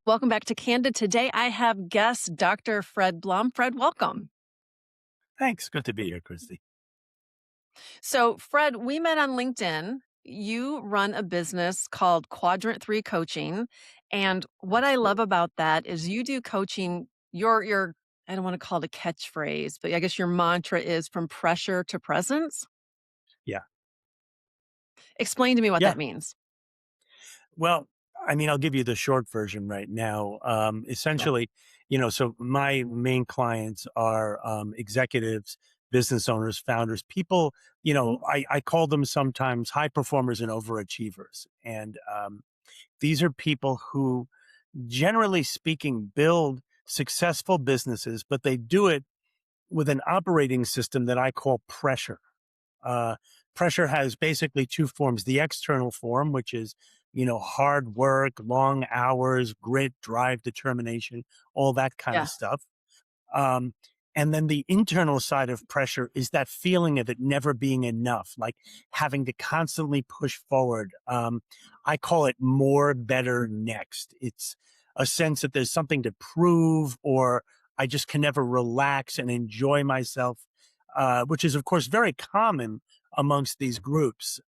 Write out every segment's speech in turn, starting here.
Welcome back to Candid. Today I have guest Dr. Fred Blum. Fred, welcome. Thanks. Good to be here, Kristy. So, Fred, we met on LinkedIn. You run a business called Quadrant 3 Coaching. And what I That's love true. about that is you do coaching, your I don't want to call it a catchphrase, but I guess your mantra is from pressure to presence. Yeah. Explain to me what Yeah. that means. Well, I mean, I'll give you the short version right now. Essentially, so my main clients are executives, business owners, founders, people, I call them sometimes high performers and overachievers. And these are people who, generally speaking, build successful businesses, but they do it with an operating system that I call pressure. Uh, Pressure has basically two forms: the external form, which is, hard work, long hours, grit, drive, determination, all that kind of Yeah. stuff. Um, and then the internal side of pressure is that feeling of it never being enough, like having to constantly push forward. I call it more, better, next. It's a sense that there's something to prove, or I just can never relax and enjoy myself, which is, of course, very common amongst these groups.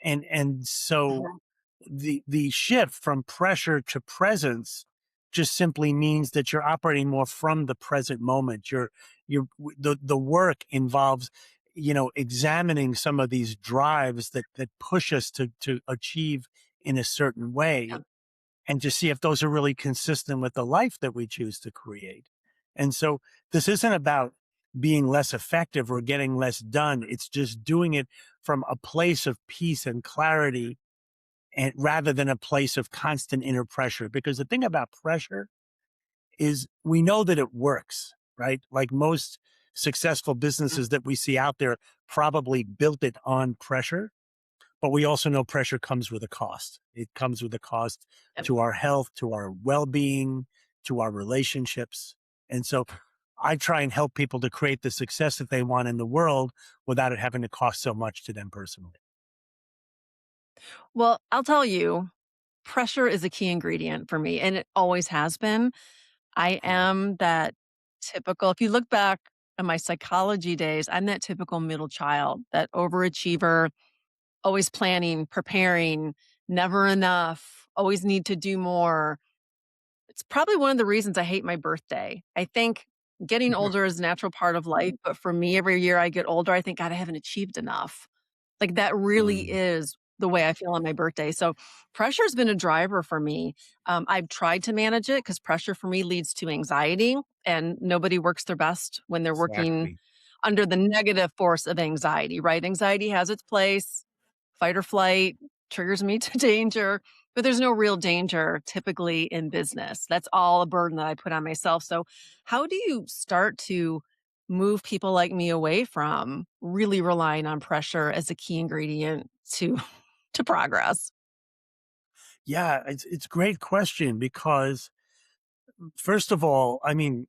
And so the shift from pressure to presence just simply means that you're operating more from the present moment. The work involves, examining some of these drives that push us to achieve in a certain Yeah. way, and to see if those are really consistent with the life that we choose to create. And so this isn't about being less effective or getting less done. It's just doing it from a place of peace and clarity, and rather than a place of constant inner pressure. Because the thing about pressure is we know that it works, right? Like most successful businesses that we see out there probably built it on pressure, but we also know pressure comes with a cost. It comes with a cost Yep. to our health, to our well-being, to our relationships. And so I try and help people to create the success that they want in the world without it having to cost so much to them personally. Well, I'll tell you, pressure is a key ingredient for me, and it always has been. I Yeah. am that typical if you look back at my psychology days, I'm that typical middle child, that overachiever, always planning, preparing, never enough, always need to do more. It's probably one of the reasons I hate my birthday. I think getting older is a natural part of life, but for me, every year I get older, I think, God, I haven't achieved enough. Like, that really Mm, is the way I feel on my birthday. So, pressure's been a driver for me. I've tried to manage it because pressure for me leads to anxiety, and nobody works their best when they're working exactly. under the negative force of anxiety, right? Anxiety has its place, fight or flight triggers me to danger, but there's no real danger typically in business. That's all a burden that I put on myself. So, how do you start to move people like me away from really relying on pressure as a key ingredient to to progress? Yeah, it's a great question because first of all, I mean,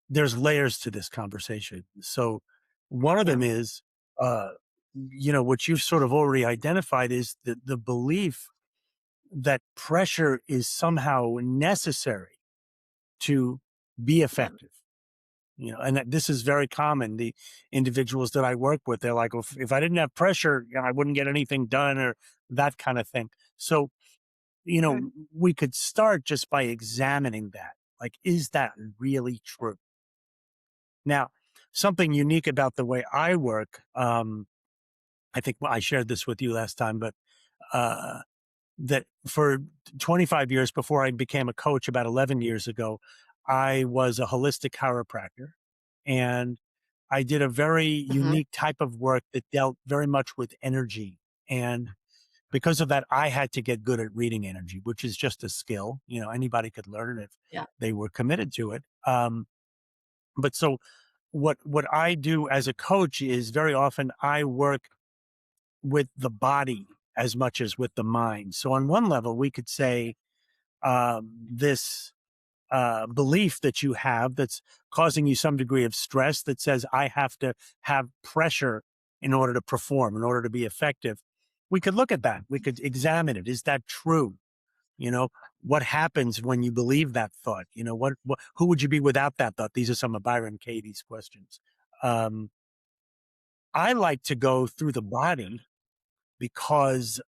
there's layers to this conversation. So one of Yeah. them is, uh, what you've sort of already identified is the belief that pressure is somehow necessary to be Yeah. effective. And that this is very common. The individuals that I work with, they're like, well, if I didn't have pressure, I wouldn't get anything done, or that kind of thing. So, Okay. we could start just by examining that. Like, is that really true? Now, something unique about the way I work, I think I shared this with you last time, but uh, that for 25 years before I became a coach about 11 years ago, I was a holistic chiropractor. And I did a very Mhm. unique type of work that dealt very much with energy. And because of that, I had to get good at reading energy, which is just a skill. Anybody could learn it if Yeah. they were committed to it. But so what I do as a coach is very often I work with the body as much as with the mind. So on one level, we could say this belief that you have that's causing you some degree of stress that says I have to have pressure in order to perform, in order to be effective. We could look at that. We could examine it. Is that true? You know, what happens when you believe that thought? You know, what who would you be without that thought? These are some of Byron Katie's questions. Um, I like to go through the body because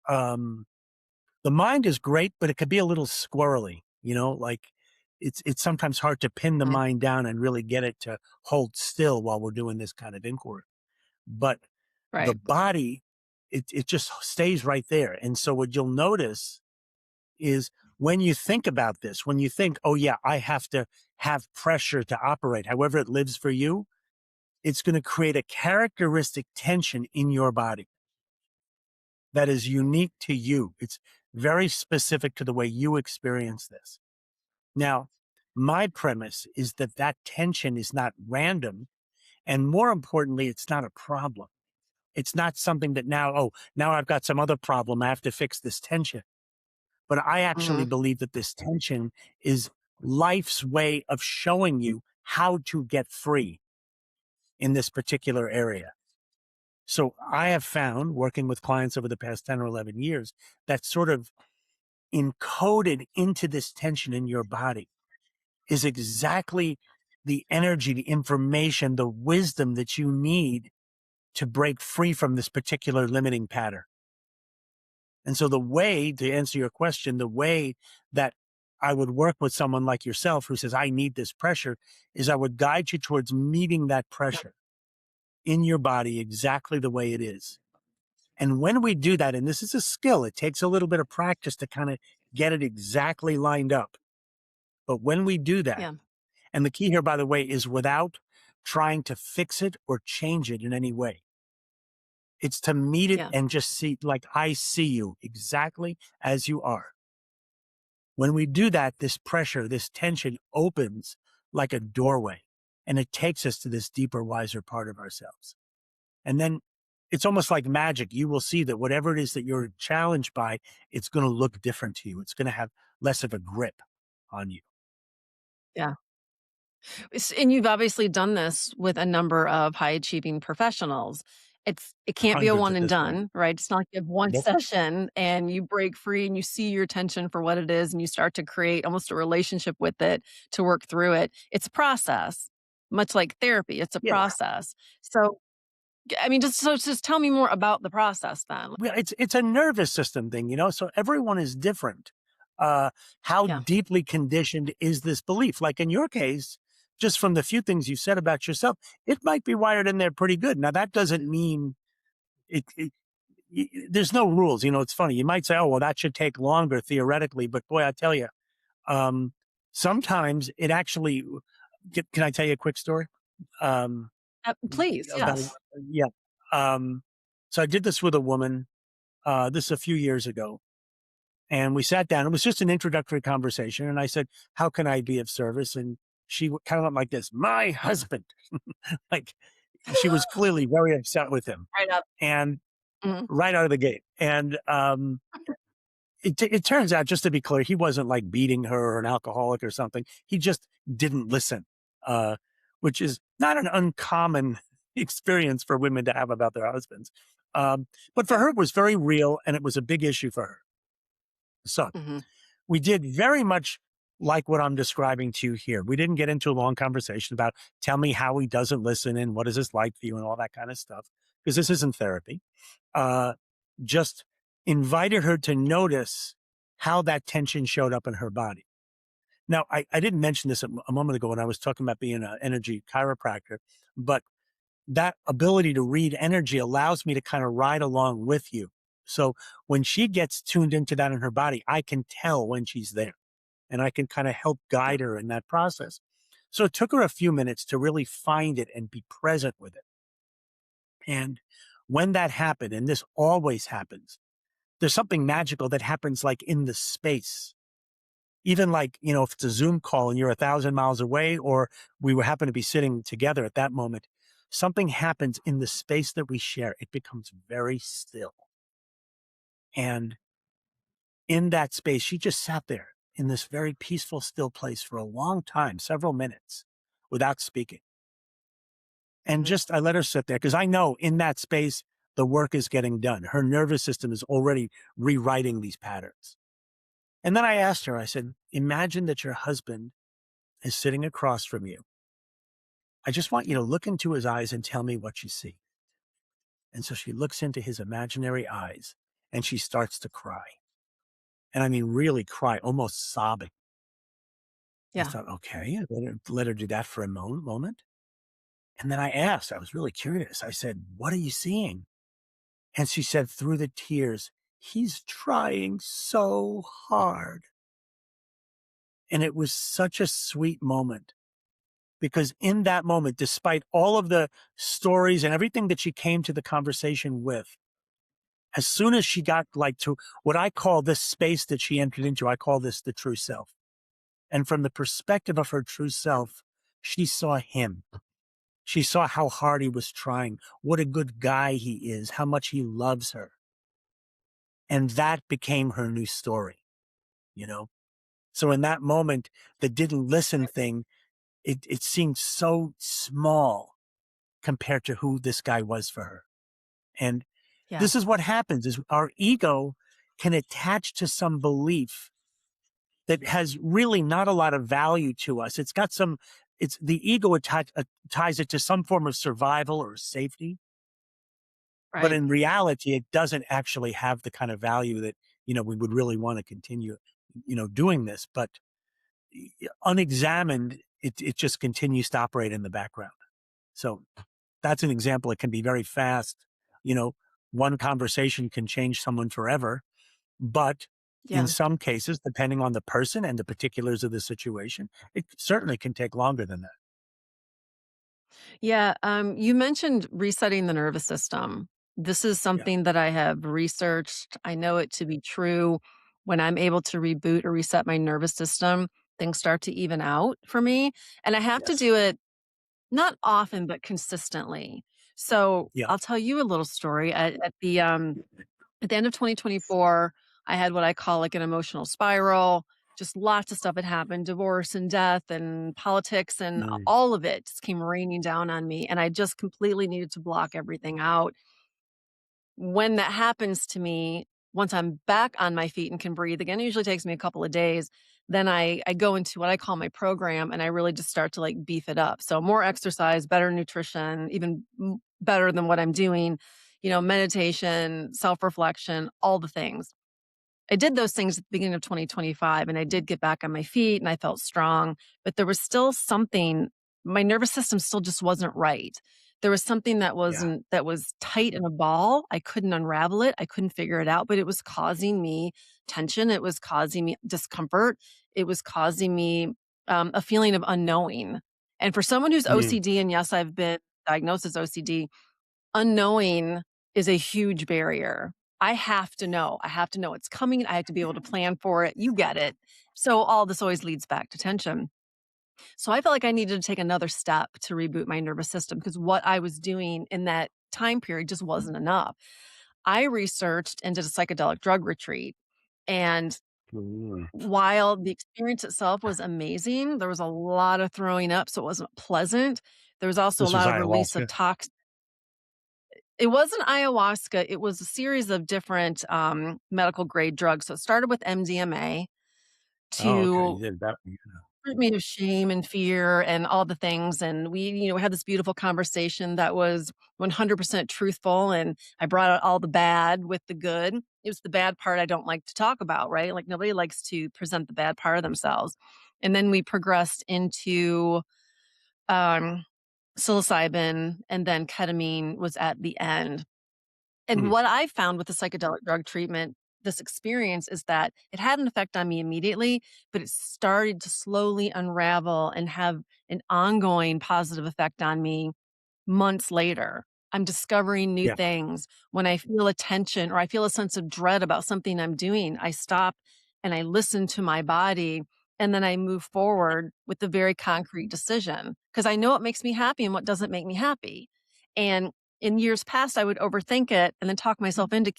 the mind is great, but it could be a little squirrely, you know, like it's sometimes hard to pin the Mm, mind down and really get it to hold still while we're doing this kind of inquiry. But the right. body, it just stays right there. And so what you'll notice is when you think about this, when you think, oh yeah, I have to have pressure to operate, however it lives for you, it's going to create a characteristic tension in your body that is unique to you. It's very specific to the way you experience this. Now, my premise is that that tension is not random. And more importantly, it's not a problem. It's not something that now, oh, now I've got some other problem. I have to fix this tension. But I actually Mhm. believe that this tension is life's way of showing you how to get free in this particular area. So I have found working with clients over the past 10 or 11 years that sort of encoded into this tension in your body is exactly the energy, the information, the wisdom that you need to break free from this particular limiting pattern. And so the way to answer your question, the way that I would work with someone like yourself who says, I need this pressure, is I would guide you towards meeting that Yep. pressure in your body exactly the way it is. And when we do that, and this is a skill, it takes a little bit of practice to kind of get it exactly lined up. But when we do that, Yeah. and the key here, by the way, is without trying to fix it or change it in any way. It's to meet it Yeah. and just see, like, I see you exactly as you are. When we do that, this pressure, this tension opens like a doorway and it takes us to this deeper, wiser part of ourselves. And then it's almost like magic. You will see that whatever it is that you're challenged by, it's going to look different to you. It's going to have less of a grip on you. Yeah. And you've obviously done this with a number of high achieving professionals. It can't be a Hundreds one at and this point. done, right? It's not like you have one Nope. session and you break free and you see your tension for what it is and you start to create almost a relationship with it to work through it. It's a process, much like therapy. It's a Yeah. process. So, I mean, just tell me more about the process then. Well, it's a nervous system thing, you know. So everyone is different. How Yeah. deeply conditioned is this belief? Like in your case, just from the few things you said about yourself, it might be wired in there pretty good. Now that doesn't mean there's no rules. You know, it's funny. You might say, "Oh, well, that should take longer theoretically," but boy, I tell you, um, sometimes it actually. Can I tell you a quick story? Um, Please, about yes. yeah. Um, so I did this with a woman. This is a few years ago. And we sat down. It was just an introductory conversation. And I said, how can I be of service? And she kind of went like this, my husband. Like she was clearly very upset with him Right up. and Mhm. right out of the gate. And it turns out, just to be clear, he wasn't like beating her or an alcoholic or something. He just didn't listen, uh, which is not an uncommon experience for women to have about their husbands. But for Yeah. her, it was very real and it was a big issue for her. So Mhm. we did very much like what I'm describing to you here. We didn't get into a long conversation about tell me how he doesn't listen and what is this like for you and all that kind of stuff, because this isn't therapy. Uh, just invited her to notice how that tension showed up in her body. Now, I didn't mention this a moment ago when I was talking about being an energy chiropractor, but that ability to read energy allows me to kind of ride along with you. So when she gets tuned into that in her body, I can tell when she's there and I can kind of help Yeah. guide her in that process. So it took her a few minutes to really find it and be present with it. And when that happened, and this always happens, there's something magical that happens like in the space. Even like, you know, if it's a Zoom call and you're 1,000 miles away, or we were happen to be sitting together at that moment, something happens in the space that we share. It becomes very still. And in that space, she just sat there in this very peaceful, still place for a long time, several minutes without speaking. And Mhm. just I let her sit there because I know in that space, the work is getting done. Her nervous system is already rewriting these patterns. And then I asked her, I said, imagine that your husband is sitting across from you. I just want you to look into his eyes and tell me what you see. And so she looks into his imaginary eyes and she starts to cry. And I mean, really cry, almost sobbing. I Yeah. thought, okay, I let her do that for a moment. And then I asked, I was really curious. I said, what are you seeing? And she said through the tears, he's trying so hard. And it was such a sweet moment because in that moment, despite all of the stories and everything that she came to the conversation with, as soon as she got like to what I call this space that she entered into, I call this the true self. And from the perspective of her true self, she saw him. She saw how hard he was trying, what a good guy he is, how much he loves her. And that became her new story, you know? So in that moment, the didn't listen thing, it seemed so small compared to who this guy was for her. And Yeah. this is what happens is our ego can attach to some belief that has really not a lot of value to us. It's got some, it's the ego ties it to some form of survival or safety. But Right. in reality, it doesn't actually have the kind of value that, we would really want to continue, doing this. But unexamined, it just continues to operate in the background. So that's an example. It can be very fast. You know, one conversation can change someone forever, but in Yeah. some cases, depending on the person and the particulars of the situation, it certainly can take longer than that. Yeah, you mentioned resetting the nervous system. This is Yeah. something that I have researched. I know it to be true. When I'm able to reboot or reset my nervous system, things start to even out for me. And I have to Yes. do it not often, but consistently. So Yeah. I'll tell you a little story. At the end of 2024, I had what I call like an emotional spiral. Just lots of stuff had happened, divorce and death and politics and Mm. all of it just came raining down on me. And I just completely needed to block everything out. When that happens to me, once I'm back on my feet and can breathe again, it usually takes me a couple of days. Then I go into what I call my program and I really just start to like beef it up. So more exercise, better nutrition, even better than what I'm doing, meditation, self reflection, all the things. I did those things at the beginning of 2025 and I did get back on my feet and I felt strong, but there was still something, my nervous system still just wasn't right. There was something Yeah. that was tight in a ball. I couldn't unravel it. I couldn't figure it out, but it was causing me tension. It was causing me discomfort. It was causing me a feeling of unknowing. And for someone who's Mm. OCD, and yes, I've been diagnosed as OCD, unknowing is a huge barrier. I have to know. I have to know it's coming. I have to be able to plan for it. You get it. So all this always leads back to tension. So I felt like I needed to take another step to reboot my nervous system because what I was doing in that time period just wasn't enough. I researched and did a psychedelic drug retreat. And Mm. while the experience itself was amazing, there was a lot of throwing up. So it wasn't pleasant. There was also a This was lot of release of ayahuasca. toxins. It wasn't ayahuasca, it was a series of different, medical grade drugs. So it started with MDMA Oh, okay. You to did that. rid me of shame and fear and all the things, and we had this beautiful conversation that was 100% truthful, and I brought out all the bad with the good. It was the bad part I don't like to talk about, right? Like, nobody likes to present the bad part of themselves. And then we progressed into, um, psilocybin, and then ketamine was at the end. And Mm. what I found with the psychedelic drug treatment, this experience is that it had an effect on me immediately, but it started to slowly unravel and have an ongoing positive effect on me months later. I'm discovering new Yeah. things. When I feel a tension or I feel a sense of dread about something I'm doing, I stop and I listen to my body. And then I move forward with a very concrete decision because I know what makes me happy and what doesn't make me happy. And in years past, I would overthink it and then talk myself into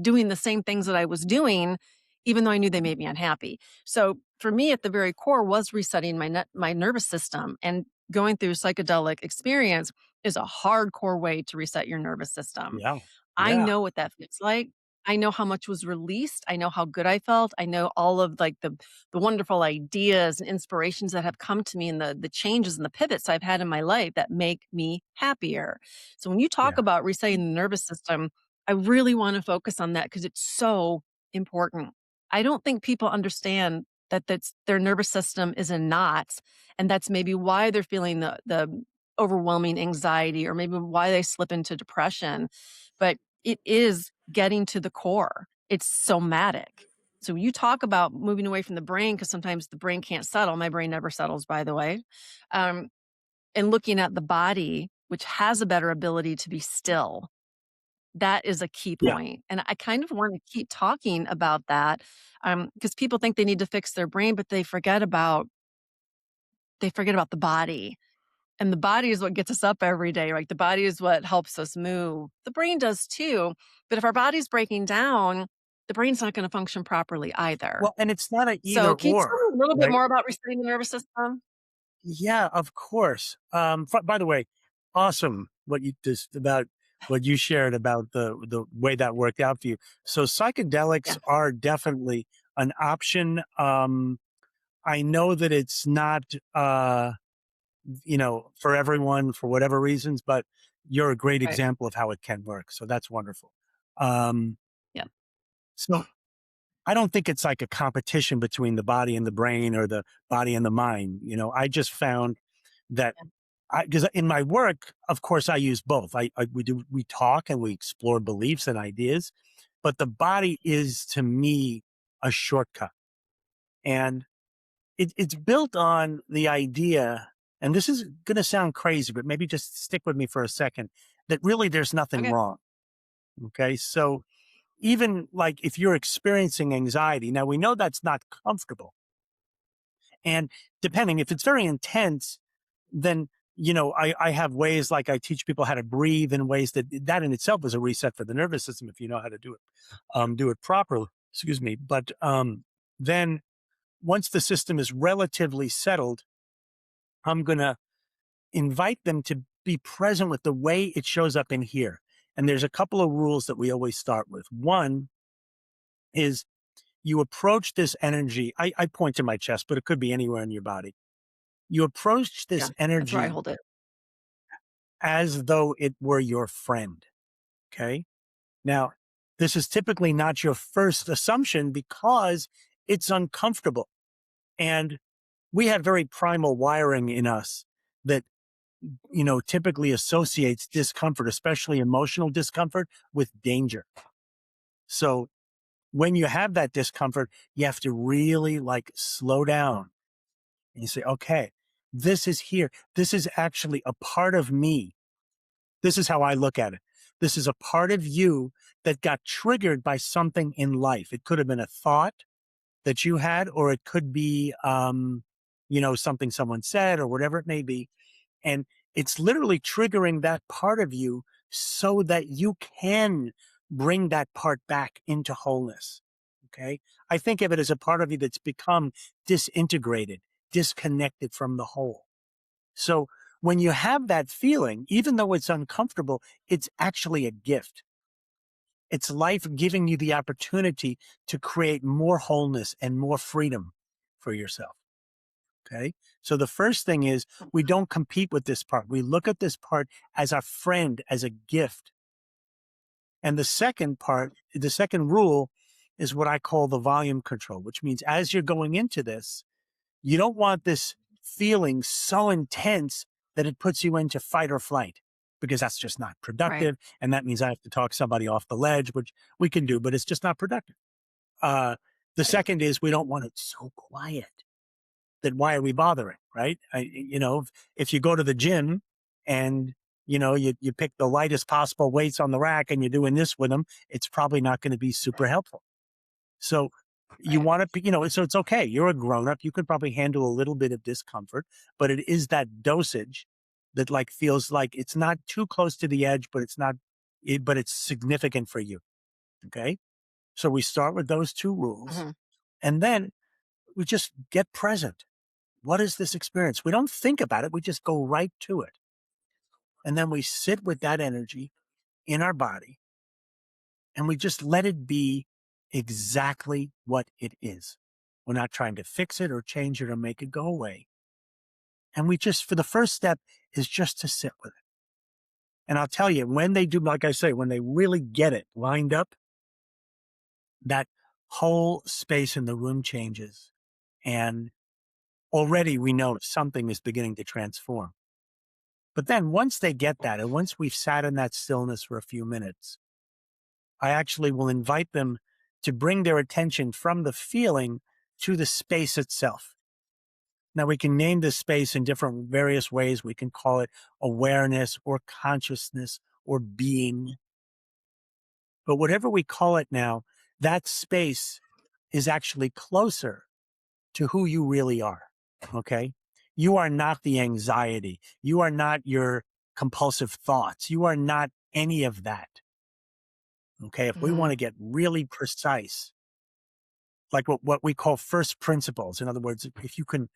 doing the same things that I was doing, even though I knew they made me unhappy. So for me, at the very core, was resetting my nervous system, and going through psychedelic experience is a hardcore way to reset your nervous system. Yeah. I Yeah. know what that feels like. I know how much was released, I know how good I felt, I know all of, like, the wonderful ideas and inspirations that have come to me and the changes and the pivots I've had in my life that make me happier. So when you talk Yeah. about resetting the nervous system, I really wanna focus on that because it's so important. I don't think people understand that their nervous system is in knots, and that's maybe why they're feeling the overwhelming anxiety or maybe why they slip into depression. But it is getting to the core. It's somatic. So you talk about moving away from the brain because sometimes the brain can't settle. My brain never settles, by the way. Um, and looking at the body, which has a better ability to be still. That is a key Yeah. point. And I kind of want to keep talking about that because people think they need to fix their brain, but they forget about the body. And the body is what gets us up every day, right? The body is what helps us move. The brain does too. But if our body's breaking down, the brain's not going to function properly either. Well, and it's not a either So, can you tell or, me a little bit right? more about resetting the nervous system? Yeah, of course. By the way, awesome what you just about what you shared about the way that worked out for you. So psychedelics Yeah. are definitely an option. I know that it's not for everyone for whatever reasons, but you're a great Right. example of how it can work. So that's wonderful. Um, Yeah. so I don't think it's like a competition between the body and the brain or the body and the mind. I just found that Yeah. because in my work, of course, I use both. We talk and we explore beliefs and ideas, but the body is to me a shortcut, and it's built on the idea. And this is going to sound crazy, but maybe just stick with me for a second. That really there's nothing Okay. wrong. Okay, so even like if you're experiencing anxiety, now we know that's not comfortable. And depending, if it's very intense, then, I have ways like I teach people how to breathe in ways that in itself is a reset for the nervous system if you know how to do it properly. Excuse me. But then once the system is relatively settled, I'm going to invite them to be present with the way it shows up in here. And there's a couple of rules that we always start with. One is you approach this energy. I point to my chest, but it could be anywhere in your body. You approach Yeah. this That's where I energy hold it. as though it were your friend. Okay. Now, this is typically not your first assumption because it's uncomfortable. And we have very primal wiring in us that, typically associates discomfort, especially emotional discomfort, with danger. So when you have that discomfort, you have to really like slow down and you say, okay, this is here. This is actually a part of me. This is how I look at it. This is a part of you that got triggered by something in life. It could have been a thought that you had, or it could be, something someone said or whatever it may be. And it's literally triggering that part of you so that you can bring that part back into wholeness. Okay. I think of it as a part of you that's become disintegrated, disconnected from the whole. So when you have that feeling, even though it's uncomfortable, it's actually a gift. It's life giving you the opportunity to create more wholeness and more freedom for yourself. Okay. So the first thing is we don't compete with this part. We look at this part as a friend, as a gift. And the second rule is what I call the volume control, which means as you're going into this, you don't want this feeling so intense that it puts you into fight or flight because that's just not Right. productive. And that means I have to talk somebody off the ledge, which we can do, but it's just not productive. Uh, the Right. second is we don't want it so quiet that why are we bothering, right? If you go to the gym and you pick the lightest possible weights on the rack and you're doing this with them, it's probably not going to be super helpful. So you Right. want to, so it's okay. You're a grown up. You could probably handle a little bit of discomfort, but it is that dosage that like feels like it's not too close to the edge, but but it's significant for you. Okay. So we start with those two rules Mhm. and then we just get present. What is this experience? We don't think about it. We just go right to it. And then we sit with that energy in our body and we just let it be exactly what it is. We're not trying to fix it or change it or make it go away. And we just, for the first step, is just to sit with it. And I'll tell you, when they do, like I say, when they really get it lined up, that whole space in the room changes. And already we know something is beginning to transform. But then once they get that, and once we've sat in that stillness for a few minutes, I actually will invite them to bring their attention from the feeling to the space itself. Now, we can name this space in different various ways. We can call it awareness or consciousness or being. But whatever we call it now, that space is actually closer to who you really are. Okay. You are not the anxiety. You are not your compulsive thoughts. You are not any of that. Okay. If we want Mhm. to get really precise, like what we call first principles. In other words, if you can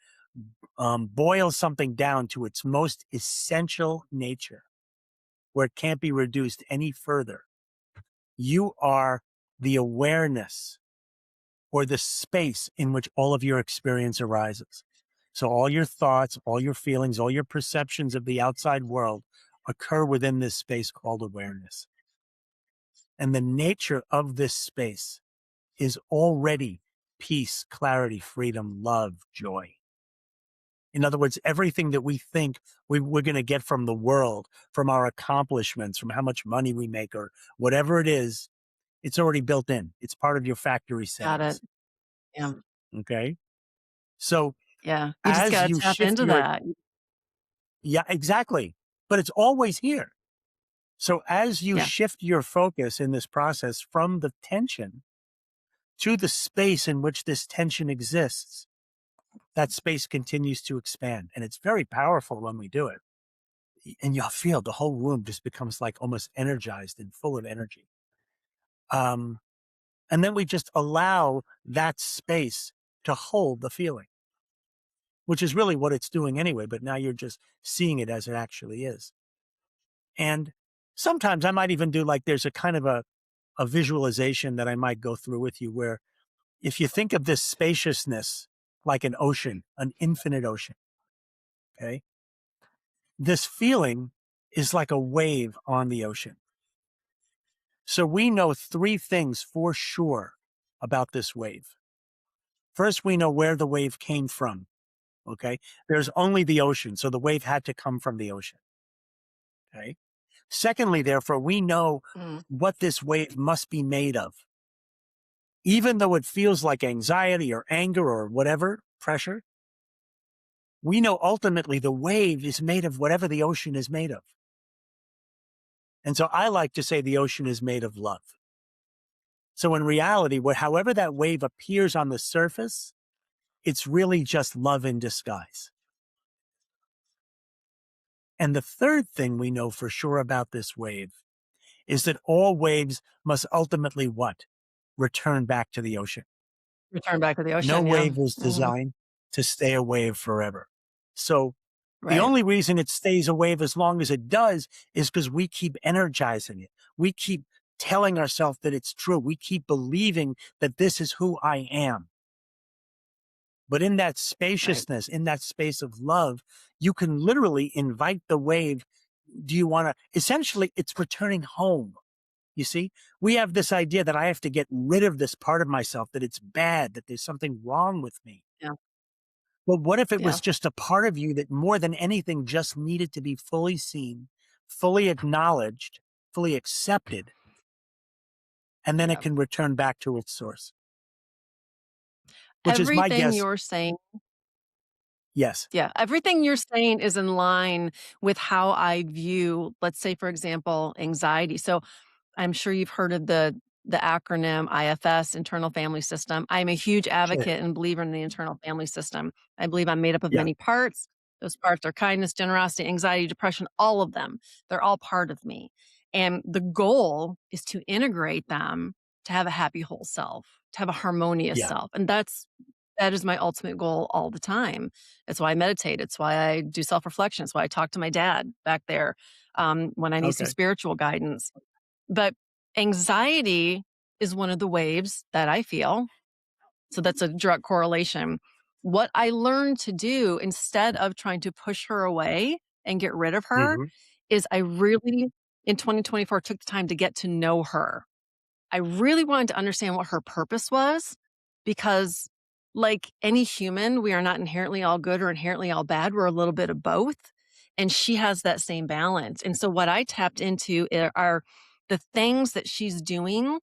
boil something down to its most essential nature, where it can't be reduced any further, you are the awareness or the space in which all of your experience arises. So all your thoughts, all your feelings, all your perceptions of the outside world occur within this space called awareness. And the nature of this space is already peace, clarity, freedom, love, joy. In other words, everything that we think we're going to get from the world, from our accomplishments, from how much money we make, or whatever it is, it's already built in. It's part of your factory Got it. settings. Yeah. Okay. So Yeah. You just as gotta you tap shift into your, that. yeah, exactly. But it's always here. So as you Yeah. shift your focus in this process from the tension to the space in which this tension exists, that space continues to expand. And it's very powerful when we do it. And you'll feel the whole room just becomes like almost energized and full of energy. Um, and then we just allow that space to hold the feeling, which is really what it's doing anyway. But now you're just seeing it as it actually is. And sometimes I might even do like there's a kind of a visualization that I might go through with you where if you think of this spaciousness like an ocean, an infinite ocean, okay, this feeling is like a wave on the ocean. So we know three things for sure about this wave. First, we know where the wave came from. Okay. There's only the ocean. So the wave had to come from the ocean. Okay. Secondly, therefore, we know Mm. what this wave must be made of. Even though it feels like anxiety or anger or whatever, pressure, we know ultimately the wave is made of whatever the ocean is made of. And so I like to say the ocean is made of love. So in reality, however that wave appears on the surface, it's really just love in disguise. And the third thing we know for sure about this wave is that all waves must ultimately what? Return back to the ocean. Return back to the No ocean, yeah. wave was Mhm. designed to stay a wave forever. So the Right. only reason it stays a wave as long as it does is because we keep energizing it. We keep telling ourselves that it's true. We keep believing that this is who I am. But in that Right. spaciousness, in that space of love, you can literally invite the wave. Do you want to? Essentially, it's returning home. You see, we have this idea that I have to get rid of this part of myself, that it's bad, that there's something wrong with me. Yeah. But what if it Yeah. was just a part of you that more than anything just needed to be fully seen, fully acknowledged, fully accepted, and then it Yeah. can return back to its source, which is my Everything guess. you're saying Yes. Yeah, everything you're saying is in line with how I view, let's say, for example, anxiety. So I'm sure you've heard of the acronym IFS, internal family system. I'm a huge Sure. advocate and believer in the internal family system. I believe I'm made up of Yeah. many parts. Those parts are kindness, generosity, anxiety, depression, all of them. They're all part of me. And the goal is to integrate them to have a happy whole self, to have a harmonious Yeah. self. And that is my ultimate goal all the time. It's why I meditate. It's why I do self reflection. It's why I talk to my dad back there when I need some Okay. spiritual guidance. But Anxiety is one of the waves that I feel. So that's a direct correlation. What I learned to do instead of trying to push her away and get rid of her Mhm. is I really, in 2024, took the time to get to know her. I really wanted to understand what her purpose was because, like any human, we are not inherently all good or inherently all bad. We're a little bit of both. And she has that same balance. And so, what I tapped into are the things that she's doing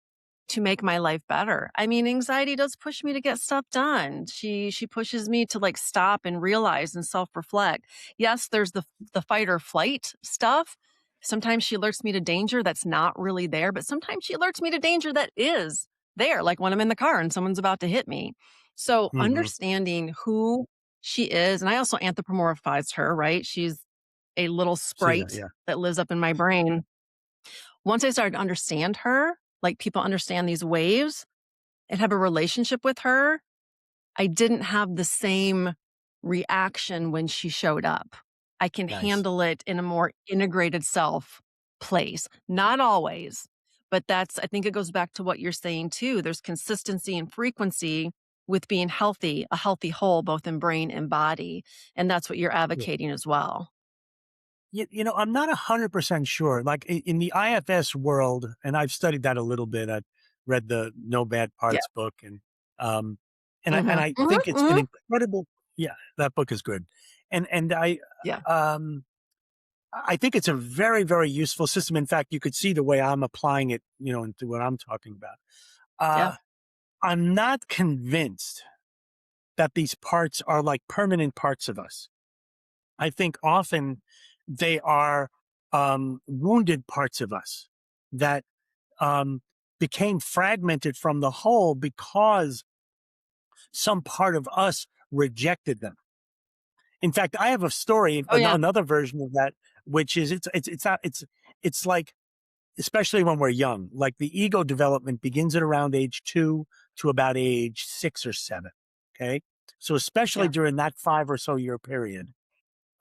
to make my life better. I mean, anxiety does push me to get stuff done. She pushes me to like stop and realize and self-reflect. Yes, there's the fight or flight stuff. Sometimes she alerts me to danger that's not really there, but sometimes she alerts me to danger that is there, like when I'm in the car and someone's about to hit me. So Mhm. understanding who she is, and I also anthropomorphized her, right? She's a little See that, sprite yeah. that lives up in my brain. Once I started to understand her, like people understand these waves and have a relationship with her, I didn't have the same reaction when she showed up. I can Nice. handle it in a more integrated self place. Not always, but I think it goes back to what you're saying too. There's consistency and frequency with being healthy, a healthy whole, both in brain and body. And that's what you're Yeah. advocating as well. I'm not 100% sure. Like in the IFS world, and I've studied that a little bit. I've read the No Bad Yeah. Parts book, um, and Hmm. I Hmm. think it's an Hmm. incredible. Yeah, that book is good, and Yeah. um, I think it's a very very useful system. In fact, you could see the way I'm applying it, into what I'm talking about. Yeah. Uh, I'm not convinced that these parts are like permanent parts of us. I think often they are wounded parts of us that um, became fragmented from the whole because some part of us rejected them. In fact, I have a story, Oh, yeah. another version of that, which is it's not it's like especially when we're young, like the ego development begins at around age 2 to about age 6 or 7. Okay, so especially Yeah. during that 5 or so year period.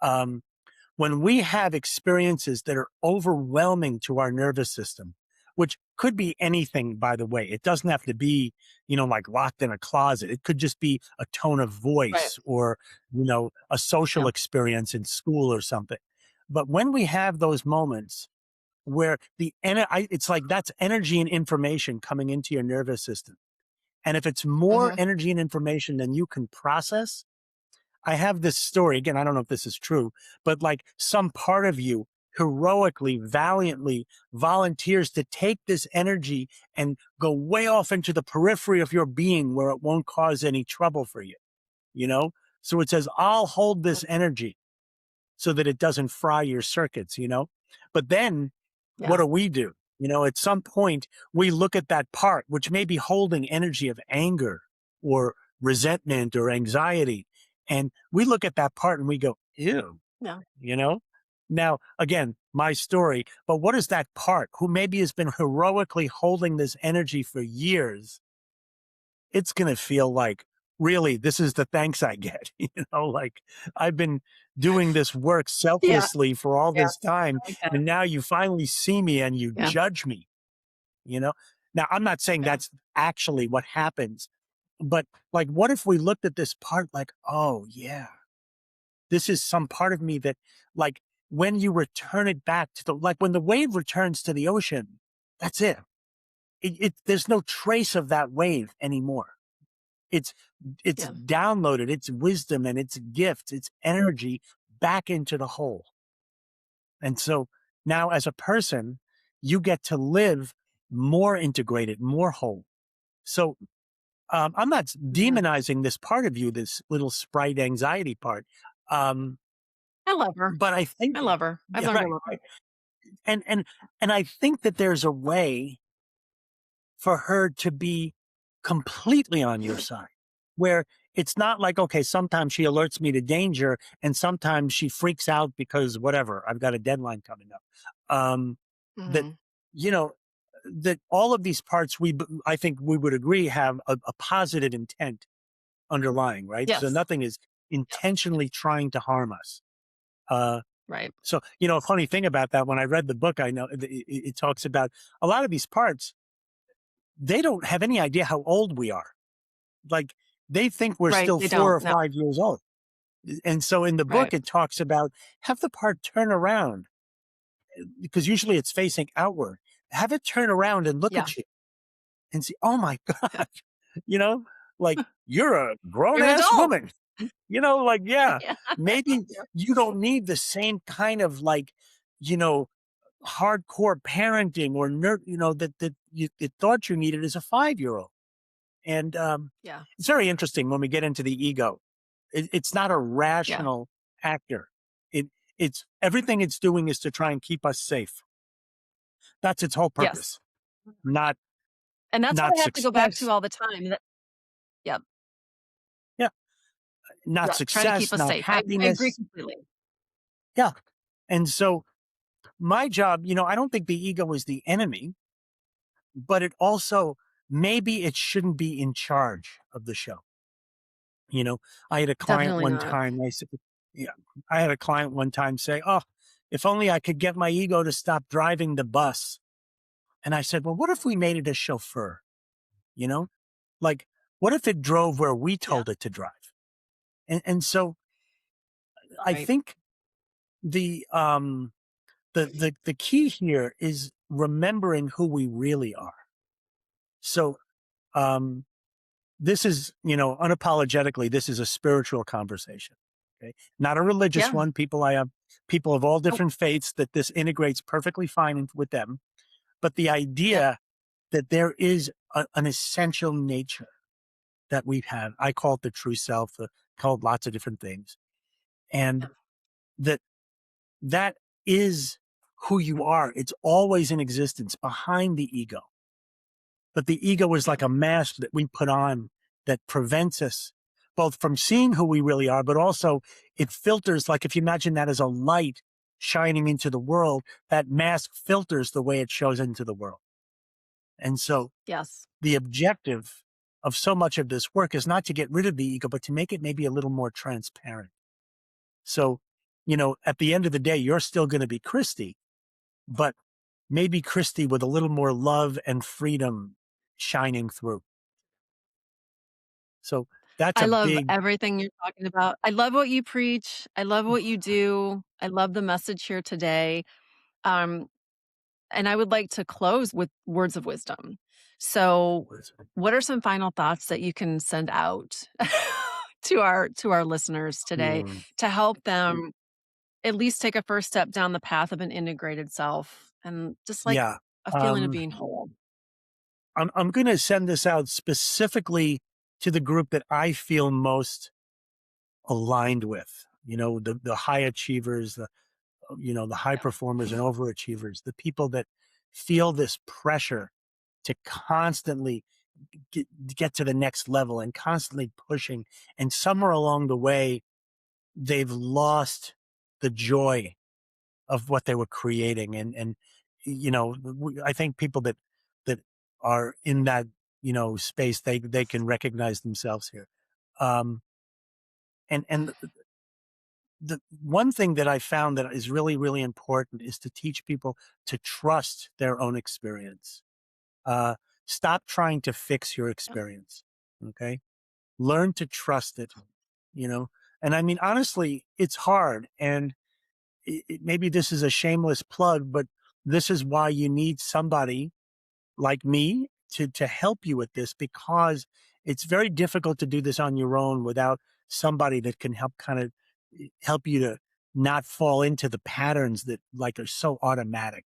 Um, when we have experiences that are overwhelming to our nervous system, which could be anything, by the way, it doesn't have to be, like locked in a closet. It could just be a tone of Right. voice or, a social Yeah. experience in school or something. But when we have those moments where it's like that's energy and information coming into your nervous system. And if it's more Hmm. energy and information than you can process, I have this story again. I don't know if this is true, but like some part of you heroically, valiantly volunteers to take this energy and go way off into the periphery of your being where it won't cause any trouble for you, you know? So it says, I'll hold this energy so that it doesn't fry your circuits. But then what Yeah. do we do? At some point, we look at that part, which may be holding energy of anger or resentment or anxiety. And we look at that part and we go, ew, Yeah. you know? Now, again, my story, but what is that part who maybe has been heroically holding this energy for years? It's going to feel like, really, this is the thanks I get. Like I've been doing this work Yeah. selflessly for all Yeah. this time. I like that. And now you finally see me and you Yeah. judge me, you know? Now, I'm not saying Yeah. that's actually what happens, but like, what if we looked at this part like, oh, yeah, this is some part of me that, like, when you return it back to like when the wave returns to the ocean, that's it. There's no trace of that wave anymore. It's it's Yeah. downloaded its wisdom and its gifts, its energy back into the whole. And so now as a person, you get to live more integrated, more whole. So I'm not Mhm. demonizing this part of you, this little sprite anxiety part. Um, I love her. but I think, I love her. I've yeah, learned to right, love her. right. And I think that there's a way for her to be completely on your side, where it's not like, okay, sometimes she alerts me to danger and sometimes she freaks out because whatever, I've got a deadline coming up. Um, that, Mhm. you know, that all of these parts I think we would agree have a positive intent underlying, right? So Yes. nothing is Yes. intentionally trying to harm us. Uh, Right. So, a funny thing about that, when I read the book, I know it talks about a lot of these parts, they don't have any idea how old we are. Like, they think we're Right. still They 4 don't. or No. 5 years old. And so in the Right. book, it talks about have the part turn around because usually it's facing outward. Have it turn around and look Yeah. at you and see, oh my God, you know, like you're a grown You're an ass adult. woman, like, yeah, Yeah. maybe Yeah. you don't need the same kind of like, you know, hardcore parenting or that you thought you needed as a 5-year old. And Yeah. it's very interesting when we get into the ego. It's not a Yeah. rational actor. It it's everything it's doing is to try and keep us safe. That's its whole Yes. purpose, not And that's what not I have to go back success. to all the time. Yep. Yeah, not Yeah. Trying to keep success, us not safe. I agree happiness. completely. Yeah, and so my job, I don't think the ego is the enemy, but it also maybe it shouldn't be in charge of the show. You know, I had a client Definitely one not. time, I said, yeah, I had a client one time say, "Oh, if only I could get my ego to stop driving the bus." And I said, "Well, what if we made it a chauffeur?" You know, like, what if it drove where we Yeah. told it to drive? And so I Right. think the key here is remembering who we really are. So um, this is, unapologetically, this is a spiritual conversation. Okay. Not a religious Yeah. one. I have people of all Oh, different faiths that this integrates perfectly fine with them. But the yep. idea that there is an essential nature that we have, I call it the true self, called lots of different things. And Yep. that that is who you are. It's always in existence behind the ego. But the ego is Yeah. like a mask that we put on that prevents us both from seeing who we really are, but also it filters, like if you imagine that as a light shining into the world, that mask filters the way it shows into the world. And so Yes. the objective of so much of this work is not to get rid of the ego, but to make it maybe a little more transparent. So, at the end of the day, you're still going to be Kristy, but maybe Kristy with a little more love and freedom shining through. So that's I a love big, everything you're talking about. I love what you preach. I love what you do. I love the message here today. Um, and I would like to close with words of wisdom. So, what are some final thoughts that you can send out to our listeners today mm, to help them at least take a first step down the path of an integrated self and just like yeah. a feeling of Um, being whole? I'm going to send this out specifically to the group that I feel most aligned with. The high achievers, the high Yeah. performers and overachievers, the people that feel this pressure to constantly get to the next level and constantly pushing. And somewhere along the way, they've lost the joy of what they were creating. And I think people that are in that, space, they can recognize themselves here. Um, and the one thing that I found that is really, really important is to teach people to trust their own experience. Uh, Stop trying to fix your Yeah. experience. Okay. Learn to trust it, you know? And I mean, honestly, it's hard. And maybe this is a shameless plug, but this is why you need somebody like me to help you with this, because it's very difficult to do this on your own without somebody that can help kind of help you to not fall into the patterns that like are so automatic.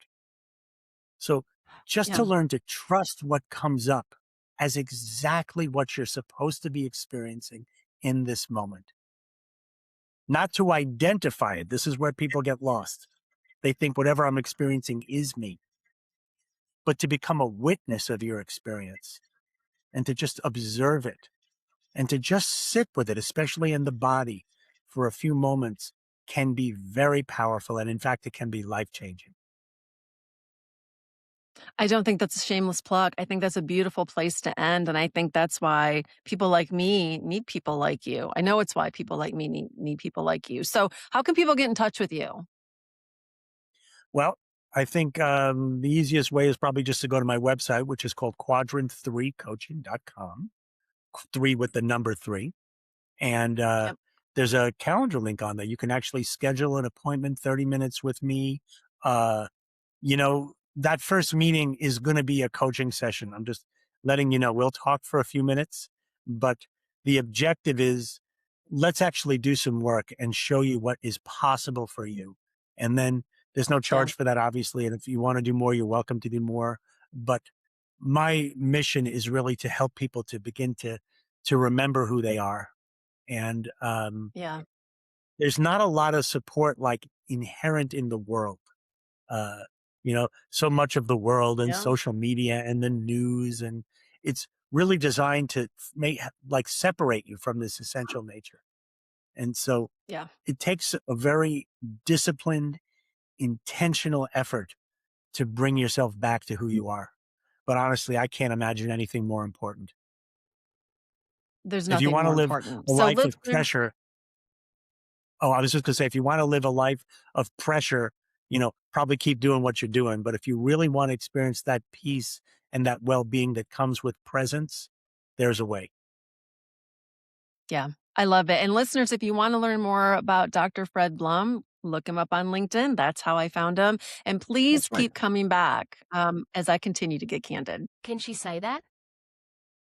So just Yeah. to learn to trust what comes up as exactly what you're supposed to be experiencing in this moment, not to identify it. This is where people get lost. They think whatever I'm experiencing is me, but to become a witness of your experience and to just observe it and to just sit with it, especially in the body for a few moments, can be very powerful. And in fact, it can be life changing. I don't think that's a shameless plug. I think that's a beautiful place to end, and I think that's why people like me need people like you. I know it's why people like me need people like you. So, how can people get in touch with you? Well, I think the easiest way is probably just to go to my website, which is called quadrant3coaching.com, three with the number three. And Yep. there's a calendar link on there. You can actually schedule an appointment, 30 minutes with me. Uh, that first meeting is going to be a coaching session. I'm just letting you know, we'll talk for a few minutes, but the objective is let's actually do some work and show you what is possible for you. And then there's no Yeah. charge for that, obviously. And if you want to do more, you're welcome to do more. But my mission is really to help people to begin to remember who they are. And Yeah. there's not a lot of support like inherent in the world. uh, so much of the world and Yeah. social media and the news, and it's really designed to make like separate you from this essential nature. And so Yeah. it takes a very disciplined, intentional effort to bring yourself back to who you are. But honestly, I can't imagine anything more important. There's If you nothing want to more live important. a So life of listeners, pressure, oh, I was just going to say, if you want to live a life of pressure, probably keep doing what you're doing. But if you really want to experience that peace and that well being that comes with presence, there's a way. yeah, I love it. And listeners, if you want to learn more about Dr. Fred Blum, look him up on LinkedIn. That's how I found him. And please That's right. keep coming back as I continue to get candid. Can she say that?